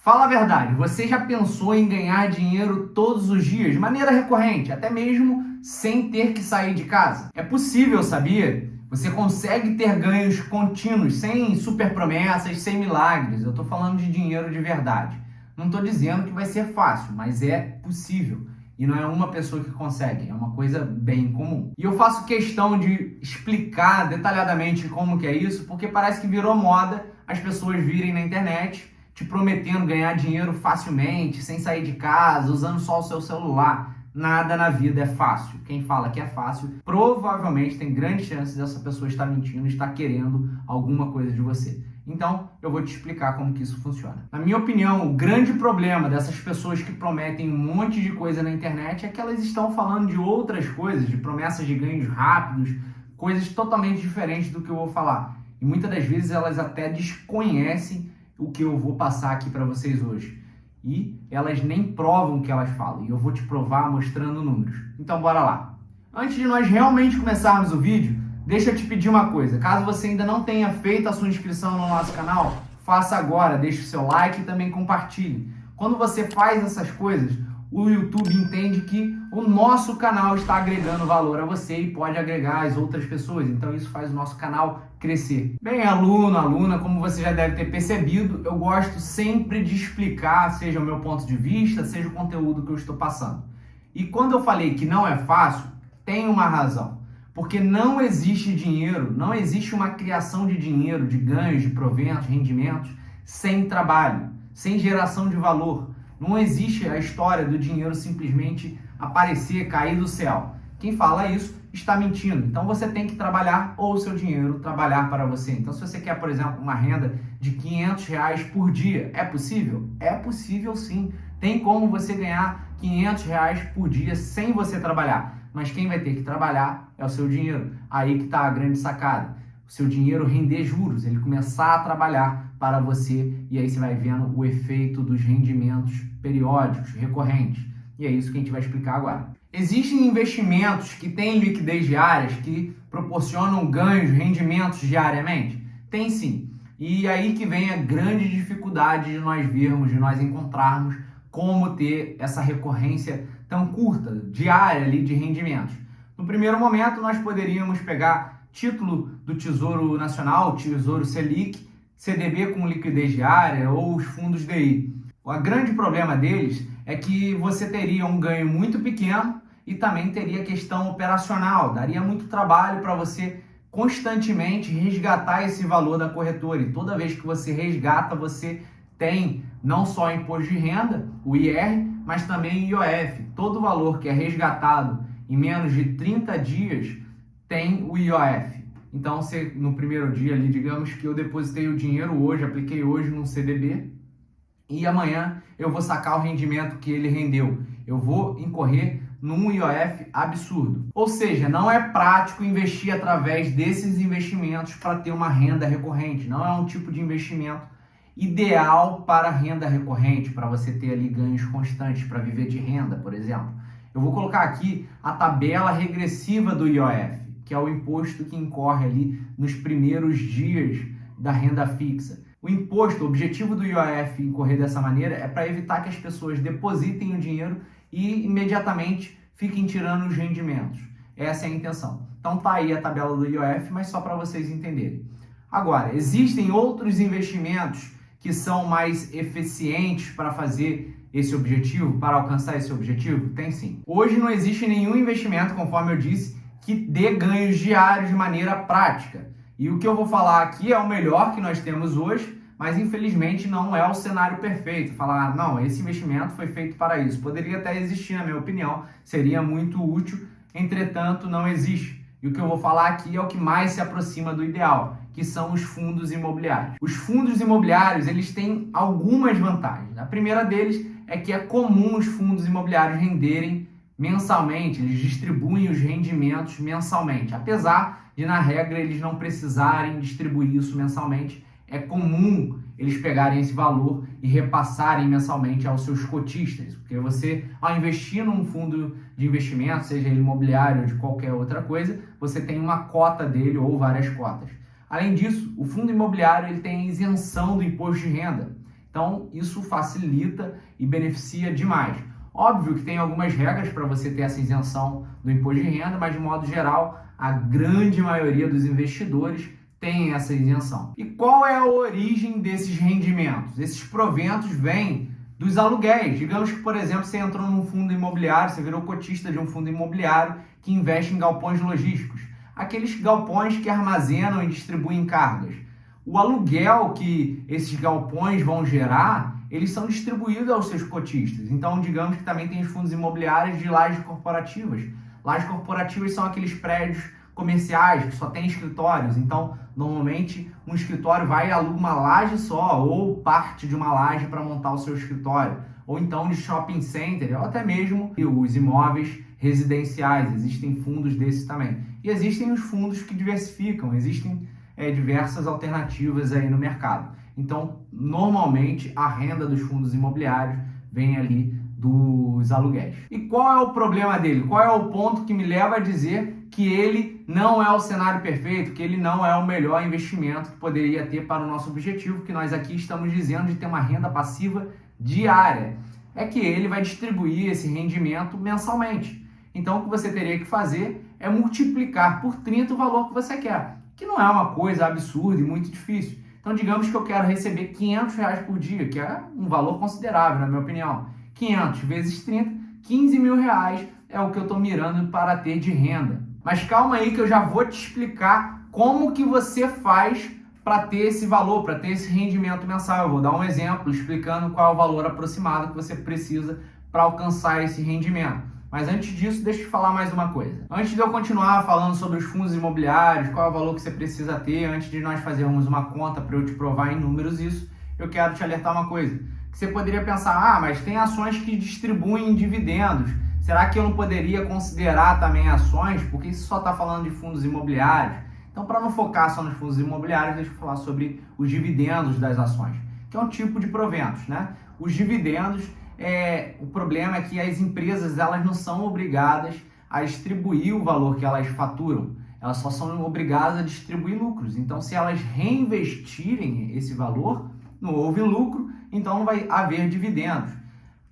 Fala a verdade, você já pensou em ganhar dinheiro todos os dias, de maneira recorrente, até mesmo sem ter que sair de casa? É possível, sabia? Você consegue ter ganhos contínuos, sem super promessas, sem milagres. Eu estou falando de dinheiro de verdade. Não estou dizendo que vai ser fácil, mas é possível. E não é uma pessoa que consegue, é uma coisa bem comum. E eu faço questão de explicar detalhadamente como que é isso, porque parece que virou moda as pessoas virem na internet te prometendo ganhar dinheiro facilmente, sem sair de casa, usando só o seu celular. Nada na vida é fácil. Quem fala que é fácil, provavelmente tem grande chance dessa pessoa estar mentindo, estar querendo alguma coisa de você. Então, eu vou te explicar como que isso funciona. Na minha opinião, o grande problema dessas pessoas que prometem um monte de coisa na internet é que elas estão falando de outras coisas, de promessas de ganhos rápidos, coisas totalmente diferentes do que eu vou falar. E muitas das vezes elas até desconhecem o que eu vou passar aqui para vocês hoje. E elas nem provam o que elas falam. E eu vou te provar mostrando números. Então bora lá. Antes de nós realmente começarmos o vídeo, deixa eu te pedir uma coisa. Caso você ainda não tenha feito a sua inscrição no nosso canal, faça agora, deixe o seu like e também compartilhe. Quando você faz essas coisas, o YouTube entende que o nosso canal está agregando valor a você e pode agregar as outras pessoas. Então isso faz o nosso canal crescer. Bem, aluno, aluna, como você já deve ter percebido, eu gosto sempre de explicar, seja o meu ponto de vista, seja o conteúdo que eu estou passando. E quando eu falei que não é fácil, tem uma razão. Porque não existe dinheiro, não existe uma criação de dinheiro, de ganhos, de proventos, rendimentos, sem trabalho, sem geração de valor. Não existe a história do dinheiro simplesmente aparecer, cair do céu. Quem fala isso está mentindo. Então você tem que trabalhar ou o seu dinheiro trabalhar para você. Então se você quer, por exemplo, uma renda de R$ 500 por dia, é possível? É possível sim. Tem como você ganhar R$ 500 por dia sem você trabalhar. Mas quem vai ter que trabalhar é o seu dinheiro. Aí que está a grande sacada. O seu dinheiro render juros, ele começar a trabalhar para você e aí você vai vendo o efeito dos rendimentos periódicos, recorrentes. E é isso que a gente vai explicar agora. Existem investimentos que têm liquidez diárias, que proporcionam ganhos, rendimentos diariamente? Tem sim. E aí que vem a grande dificuldade de nós vermos, de nós encontrarmos como ter essa recorrência tão curta, diária ali de rendimentos. No primeiro momento, nós poderíamos pegar título do Tesouro Nacional, Tesouro Selic, CDB com liquidez diária ou os fundos DI. O grande problema deles é que você teria um ganho muito pequeno e também teria questão operacional. Daria muito trabalho para você constantemente resgatar esse valor da corretora. E toda vez que você resgata, você tem não só imposto de renda, o IR, mas também IOF. Todo valor que é resgatado em menos de 30 dias tem o IOF. Então, no primeiro dia ali, digamos que eu depositei o dinheiro hoje, apliquei hoje num CDB, e amanhã eu vou sacar o rendimento que ele rendeu. Eu vou incorrer num IOF absurdo. Ou seja, não é prático investir através desses investimentos para ter uma renda recorrente. Não é um tipo de investimento ideal para renda recorrente, para você ter ali ganhos constantes, para viver de renda, por exemplo. Eu vou colocar aqui a tabela regressiva do IOF, que é o imposto que incorre ali nos primeiros dias da renda fixa. O imposto, o objetivo do IOF incorrer dessa maneira é para evitar que as pessoas depositem o dinheiro e imediatamente fiquem tirando os rendimentos. Essa é a intenção. Então tá aí a tabela do IOF, mas só para vocês entenderem. Agora, existem outros investimentos que são mais eficientes para fazer esse objetivo, para alcançar esse objetivo? Tem sim. Hoje não existe nenhum investimento, conforme eu disse, que dê ganhos diários de maneira prática. E o que eu vou falar aqui é o melhor que nós temos hoje, mas infelizmente não é o cenário perfeito. Falar, não, esse investimento foi feito para isso. Poderia até existir, na minha opinião, seria muito útil, entretanto não existe. E o que eu vou falar aqui é o que mais se aproxima do ideal, que são os fundos imobiliários. Os fundos imobiliários, eles têm algumas vantagens. A primeira deles é que é comum os fundos imobiliários renderem mensalmente, eles distribuem os rendimentos mensalmente. Apesar de, na regra, eles não precisarem distribuir isso mensalmente, é comum eles pegarem esse valor e repassarem mensalmente aos seus cotistas. Porque você, ao investir num fundo de investimento, seja ele imobiliário ou de qualquer outra coisa, você tem uma cota dele ou várias cotas. Além disso, o fundo imobiliário ele tem isenção do imposto de renda. Então, isso facilita e beneficia demais. Óbvio que tem algumas regras para você ter essa isenção do imposto de renda, mas de modo geral, a grande maioria dos investidores tem essa isenção. E qual é a origem desses rendimentos? Esses proventos vêm dos aluguéis. Digamos que, por exemplo, você entrou num fundo imobiliário, você virou cotista de um fundo imobiliário que investe em galpões logísticos. Aqueles galpões que armazenam e distribuem cargas. O aluguel que esses galpões vão gerar, eles são distribuídos aos seus cotistas. Então, digamos que também tem os fundos imobiliários de lajes corporativas. Lajes corporativas são aqueles prédios comerciais que só tem escritórios. Então, normalmente, um escritório vai e aluga uma laje só ou parte de uma laje para montar o seu escritório. Ou então de shopping center, ou até mesmo os imóveis residenciais. Existem fundos desses também. E existem os fundos que diversificam, existem diversas alternativas aí no mercado. Então, normalmente, a renda dos fundos imobiliários vem ali dos aluguéis. E qual é o problema dele? Qual é o ponto que me leva a dizer que ele não é o cenário perfeito, que ele não é o melhor investimento que poderia ter para o nosso objetivo, que nós aqui estamos dizendo de ter uma renda passiva diária? É que ele vai distribuir esse rendimento mensalmente. Então, o que você teria que fazer é multiplicar por 30 o valor que você quer, que não é uma coisa absurda e muito difícil. Então, digamos que eu quero receber R$500 por dia, que é um valor considerável, na minha opinião. 500 vezes 30, R$15 mil é o que eu estou mirando para ter de renda. Mas calma aí que eu já vou te explicar como que você faz para ter esse valor, para ter esse rendimento mensal. Eu vou dar um exemplo explicando qual é o valor aproximado que você precisa para alcançar esse rendimento. Mas antes disso, deixa eu te falar mais uma coisa. Antes de eu continuar falando sobre os fundos imobiliários, qual é o valor que você precisa ter, antes de nós fazermos uma conta para eu te provar em números isso, eu quero te alertar uma coisa. Que você poderia pensar, mas tem ações que distribuem dividendos. Será que eu não poderia considerar também ações? Porque isso só está falando de fundos imobiliários. Então, para não focar só nos fundos imobiliários, deixa eu falar sobre os dividendos das ações, que é um tipo de proventos, né? Os dividendos, o problema é que as empresas elas não são obrigadas a distribuir o valor que elas faturam. Elas só são obrigadas a distribuir lucros. Então, se elas reinvestirem esse valor, não houve lucro, então não vai haver dividendos.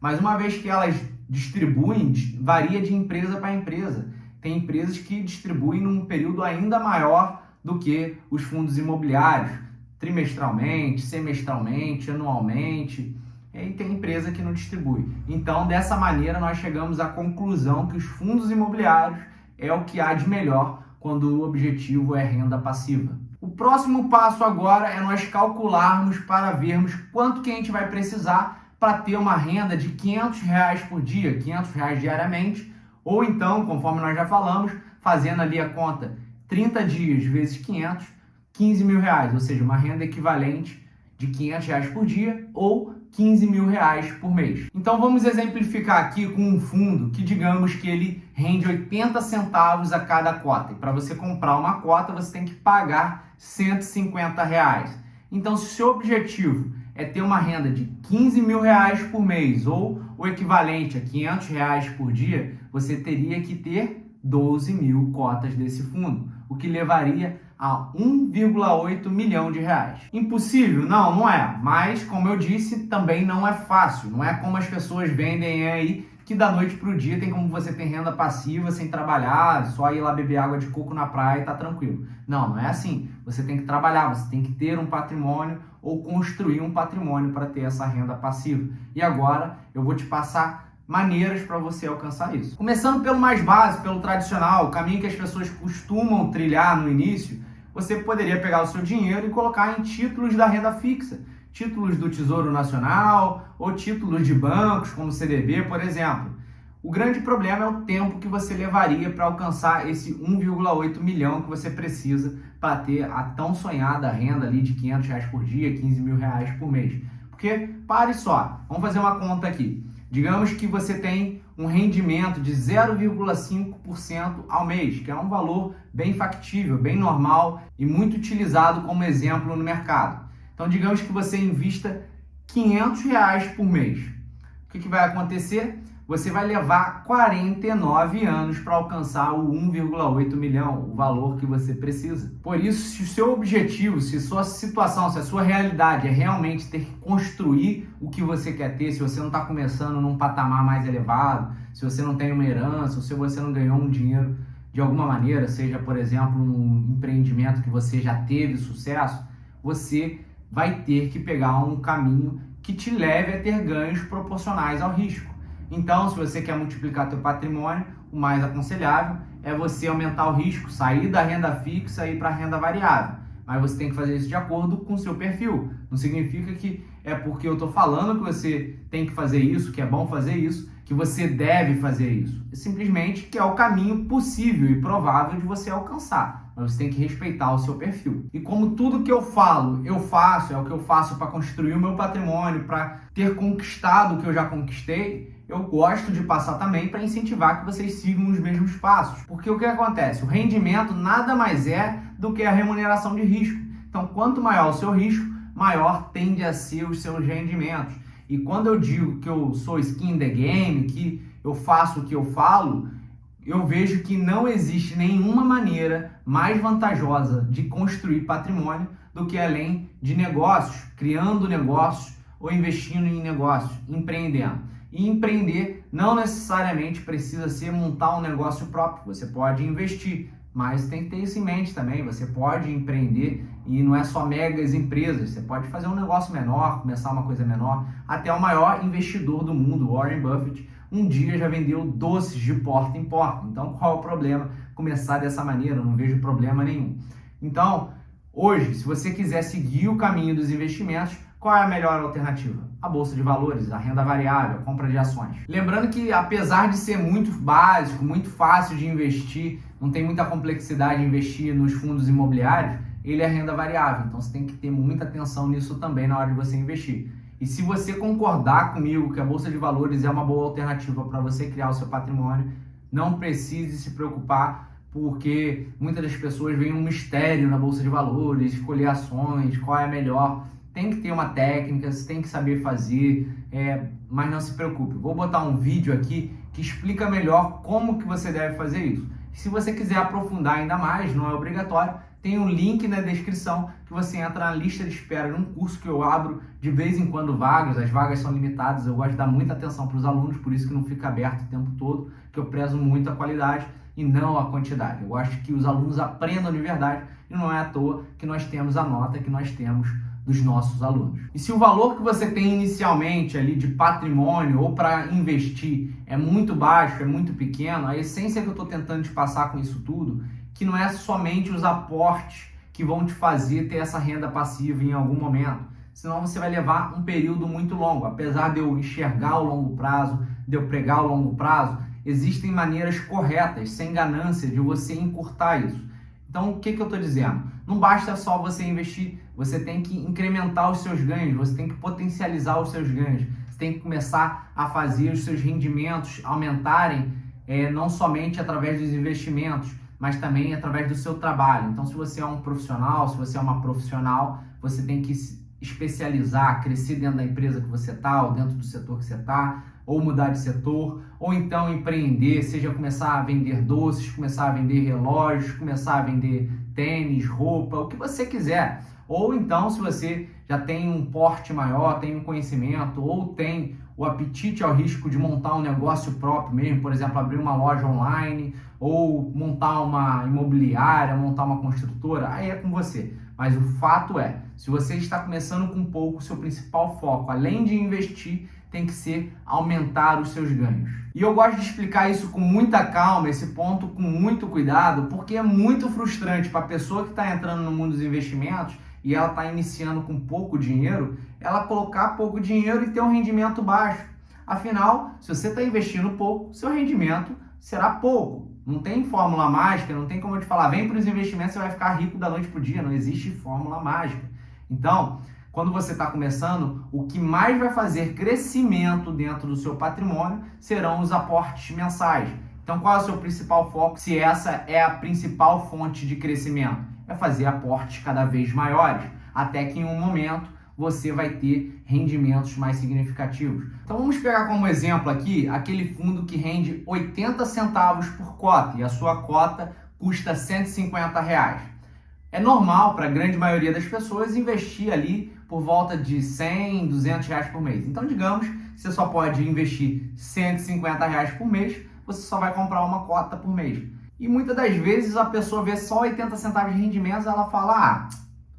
Mas uma vez que elas distribuem, varia de empresa para empresa. Tem empresas que distribuem num período ainda maior do que os fundos imobiliários, trimestralmente, semestralmente, anualmente. E tem empresa que não distribui. Então, dessa maneira, nós chegamos à conclusão que os fundos imobiliários é o que há de melhor quando o objetivo é renda passiva. O próximo passo agora é nós calcularmos para vermos quanto que a gente vai precisar para ter uma renda de R$500 por dia, R$500 diariamente, ou então, conforme nós já falamos, fazendo ali a conta 30 dias vezes 500, R$15 mil, ou seja, uma renda equivalente de R$500 por dia ou R$15 mil por mês. Então vamos exemplificar aqui com um fundo que digamos que ele rende 80 centavos a cada cota. E para você comprar uma cota você tem que pagar R$150. Então se o seu objetivo é ter uma renda de R$15 mil por mês ou o equivalente a R$500 por dia, você teria que ter 12 mil cotas desse fundo, o que levaria a 1,8 milhão de reais. Impossível? Não, não é. Mas, como eu disse, também não é fácil. Não é como as pessoas vendem aí, que da noite para o dia tem como você ter renda passiva sem trabalhar, só ir lá beber água de coco na praia e tá tranquilo. Não, não é assim. Você tem que trabalhar, você tem que ter um patrimônio ou construir um patrimônio para ter essa renda passiva. E agora eu vou te passar maneiras para você alcançar isso. Começando pelo mais básico, pelo tradicional, o caminho que as pessoas costumam trilhar no início, você poderia pegar o seu dinheiro e colocar em títulos da renda fixa, títulos do Tesouro Nacional ou títulos de bancos como CDB, por exemplo. O grande problema é o tempo que você levaria para alcançar esse 1,8 milhão que você precisa para ter a tão sonhada renda ali de R$500 por dia, R$15 mil por mês. Porque, pare só, vamos fazer uma conta aqui. Digamos que você tem um rendimento de 0,5% ao mês, que é um valor bem factível, bem normal e muito utilizado como exemplo no mercado. Então, digamos que você invista R$500 por mês. O que vai acontecer? você vai levar 49 anos para alcançar o 1,8 milhão, o valor que você precisa. Por isso, se o seu objetivo, se a sua situação, se a sua realidade é realmente ter que construir o que você quer ter, se você não está começando num patamar mais elevado, se você não tem uma herança, ou se você não ganhou um dinheiro de alguma maneira, seja, por exemplo, um empreendimento que você já teve sucesso, você vai ter que pegar um caminho que te leve a ter ganhos proporcionais ao risco. Então, se você quer multiplicar seu patrimônio, o mais aconselhável é você aumentar o risco, sair da renda fixa e ir para a renda variável. Mas você tem que fazer isso de acordo com o seu perfil. Não significa que é porque eu estou falando que você tem que fazer isso, que é bom fazer isso, que você deve fazer isso. É simplesmente que é o caminho possível e provável de você alcançar. Mas você tem que respeitar o seu perfil. E como tudo que eu falo, eu faço, é o que eu faço para construir o meu patrimônio, para ter conquistado o que eu já conquistei, eu gosto de passar também para incentivar que vocês sigam os mesmos passos. Porque o que acontece? O rendimento nada mais é do que a remuneração de risco. Então, quanto maior o seu risco, maior tende a ser os seus rendimentos. E quando eu digo que eu sou skin in the game, que eu faço o que eu falo, eu vejo que não existe nenhuma maneira mais vantajosa de construir patrimônio do que além de negócios, criando negócios ou investindo em negócios, empreendendo. E empreender não necessariamente precisa ser montar um negócio próprio, você pode investir, mas tem que ter isso em mente também, você pode empreender e não é só megas empresas, você pode fazer um negócio menor, começar uma coisa menor, até o maior investidor do mundo, Warren Buffett, um dia já vendeu doces de porta em porta. Então qual é o problema começar dessa maneira? Eu não vejo problema nenhum. Então, hoje, se você quiser seguir o caminho dos investimentos, qual é a melhor alternativa? A bolsa de valores, a renda variável, a compra de ações. Lembrando que apesar de ser muito básico, muito fácil de investir, não tem muita complexidade de investir nos fundos imobiliários, ele é renda variável. Então você tem que ter muita atenção nisso também na hora de você investir. E se você concordar comigo que a bolsa de valores é uma boa alternativa para você criar o seu patrimônio, não precise se preocupar, porque muitas das pessoas veem um mistério na bolsa de valores, escolher ações, qual é a melhor. Tem que ter uma técnica, você tem que saber fazer, mas não se preocupe. Vou botar um vídeo aqui que explica melhor como que você deve fazer isso. Se você quiser aprofundar ainda mais, não é obrigatório, tem um link na descrição que você entra na lista de espera de um curso que eu abro de vez em quando vagas, as vagas são limitadas, eu gosto de dar muita atenção para os alunos, por isso que não fica aberto o tempo todo, que eu prezo muito a qualidade e não a quantidade. Eu gosto que os alunos aprendam de verdade e não é à toa que nós temos a nota que nós temos dos nossos alunos. E se o valor que você tem inicialmente ali de patrimônio ou para investir é muito baixo, é muito pequeno, a essência que eu estou tentando te passar com isso tudo, que não é somente os aportes que vão te fazer ter essa renda passiva em algum momento, senão você vai levar um período muito longo. Apesar de eu enxergar o longo prazo, de eu pregar o longo prazo, existem maneiras corretas, sem ganância, de você encurtar isso. Então, o que eu estou dizendo? Não basta só você investir, você tem que incrementar os seus ganhos, você tem que potencializar os seus ganhos, você tem que começar a fazer os seus rendimentos aumentarem, não somente através dos investimentos, mas também através do seu trabalho. Então, se você é um profissional, se você é uma profissional, você tem que se especializar, crescer dentro da empresa que você está, ou dentro do setor que você está, ou mudar de setor, ou então empreender, seja começar a vender doces, começar a vender relógios, começar a vender tênis, roupa, o que você quiser. Ou então, se você já tem um porte maior, tem um conhecimento, ou tem o apetite ao risco de montar um negócio próprio mesmo, por exemplo, abrir uma loja online, ou montar uma imobiliária, montar uma construtora, aí é com você. Mas o fato é, se você está começando com pouco, seu principal foco, além de investir, tem que ser aumentar os seus ganhos. E eu gosto de explicar isso com muita calma, esse ponto com muito cuidado, porque é muito frustrante para a pessoa que está entrando no mundo dos investimentos e ela está iniciando com pouco dinheiro, ela colocar pouco dinheiro e ter um rendimento baixo. Afinal, se você está investindo pouco, seu rendimento será pouco. Não tem fórmula mágica, não tem como eu te falar, vem para os investimentos, você vai ficar rico da noite para o dia, não existe fórmula mágica. Então, quando você está começando, o que mais vai fazer crescimento dentro do seu patrimônio serão os aportes mensais. Então, qual é o seu principal foco? Se essa é a principal fonte de crescimento, é fazer aportes cada vez maiores, até que em um momento você vai ter rendimentos mais significativos. Então vamos pegar como exemplo aqui aquele fundo que rende 80 centavos por cota e a sua cota custa R$150. É normal para a grande maioria das pessoas investir ali por volta de 100, R$200 por mês. Então digamos que você só pode investir R$150 por mês, você só vai comprar uma cota por mês. E muitas das vezes a pessoa vê só 80 centavos de rendimentos, ela fala,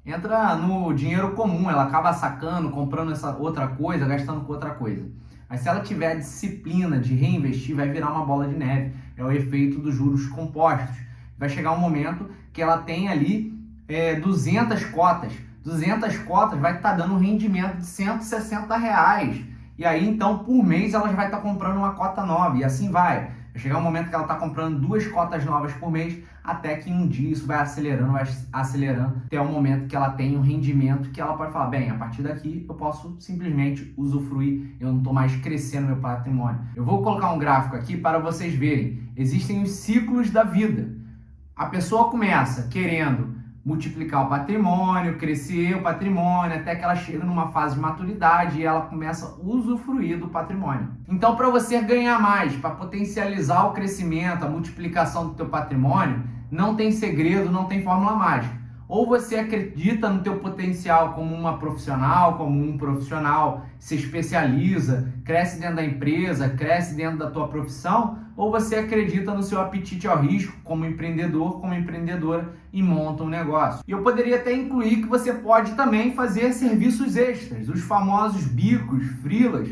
entra no dinheiro comum, ela acaba sacando, comprando essa outra coisa, gastando com outra coisa. Mas se ela tiver a disciplina de reinvestir, vai virar uma bola de neve. É o efeito dos juros compostos. Vai chegar um momento que ela tem ali 200 cotas. 200 cotas vai estar dando um rendimento de R$160. E aí, então, por mês, ela já vai estar comprando uma cota nova. E assim vai. Vai chegar um momento que ela está comprando 2 cotas novas por mês, até que um dia isso vai acelerando, até o momento que ela tem um rendimento que ela pode falar, bem, a partir daqui eu posso simplesmente usufruir, eu não estou mais crescendo meu patrimônio. Eu vou colocar um gráfico aqui para vocês verem. Existem os ciclos da vida. A pessoa começa querendo multiplicar o patrimônio, crescer o patrimônio, até que ela chega numa fase de maturidade e ela começa a usufruir do patrimônio. Então, para você ganhar mais, para potencializar o crescimento, a multiplicação do teu patrimônio, não tem segredo, não tem fórmula mágica. Ou você acredita no teu potencial como uma profissional, como um profissional, se especializa, cresce dentro da empresa, cresce dentro da tua profissão, ou você acredita no seu apetite ao risco como empreendedor, como empreendedora e monta um negócio. E eu poderia até incluir que você pode também fazer serviços extras, os famosos bicos, freelas,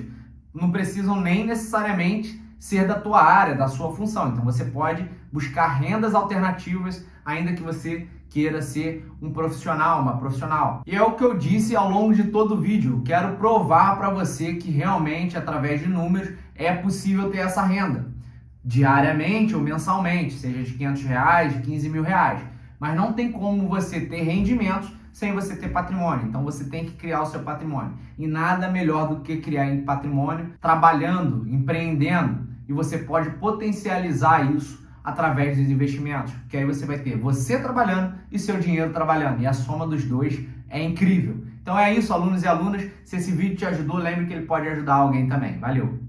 não precisam nem necessariamente ser da tua área, da sua função. Então você pode buscar rendas alternativas, ainda que você queira ser um profissional, uma profissional. E é o que eu disse ao longo de todo o vídeo. Quero provar para você que realmente, através de números, é possível ter essa renda. Diariamente ou mensalmente, seja de R$500, de R$15.000. Mas não tem como você ter rendimentos sem você ter patrimônio. Então você tem que criar o seu patrimônio. E nada melhor do que criar patrimônio trabalhando, empreendendo. E você pode potencializar isso através dos investimentos. Porque aí você vai ter você trabalhando e seu dinheiro trabalhando. E a soma dos dois é incrível. Então é isso, alunos e alunas. Se esse vídeo te ajudou, lembre que ele pode ajudar alguém também. Valeu!